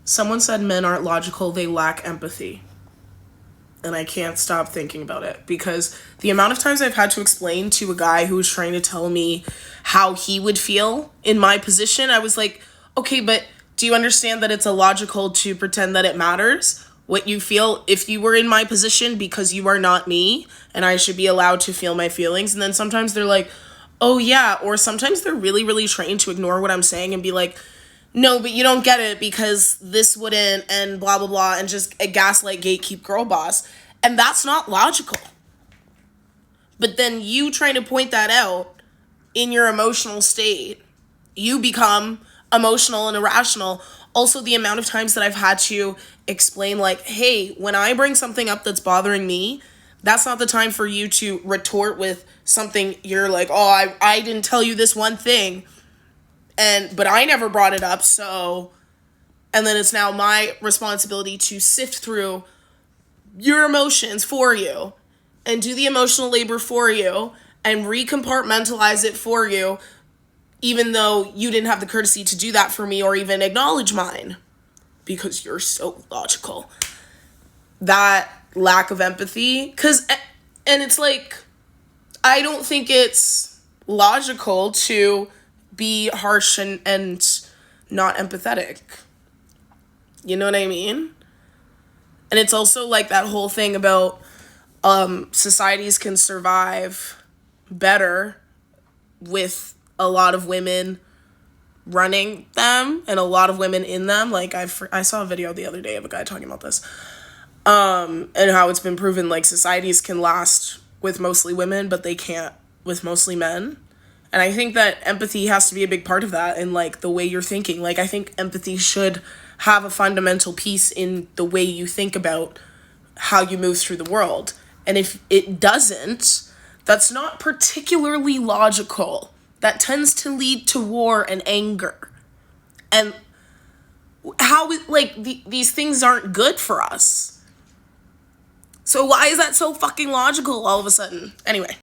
Someone said men aren't logical, they lack empathy. And I can't stop thinking about it because the amount of times I've had to explain to a guy who was trying to tell me how he would feel in my position, I was like, okay, but do you understand that it's illogical to pretend that it matters what you feel if you were in my position because you are not me and I should be allowed to feel my feelings? And then sometimes they're like, oh yeah, or sometimes they're really, really trained to ignore what I'm saying and be like, no, but you don't get it because this wouldn't, and blah, blah, blah, and just a gaslight gatekeep girl boss. And that's not logical. But then you trying to point that out in your emotional state, you become emotional and irrational. Also, the amount of times that I've had to explain, like, hey, when I bring something up that's bothering me, that's not the time for you to retort with something you're like, oh, I didn't tell you this one thing. But I never brought it up, so, and then it's now my responsibility to sift through your emotions for you and do the emotional labor for you and recompartmentalize it for you, even though you didn't have the courtesy to do that for me or even acknowledge mine because you're so logical. That lack of empathy, and it's like, I don't think it's logical to be harsh and not empathetic. You know what I mean? And it's also like that whole thing about societies can survive better with a lot of women running them and a lot of women in them. Like I saw a video the other day of a guy talking about this, and how it's been proven like societies can last with mostly women, but they can't with mostly men. And I think that empathy has to be a big part of that in like the way you're thinking. Like I think empathy should have a fundamental piece in the way you think about how you move through the world. And if it doesn't, that's not particularly logical. That tends to lead to war and anger. And these things aren't good for us. So why is that so fucking logical all of a sudden? Anyway.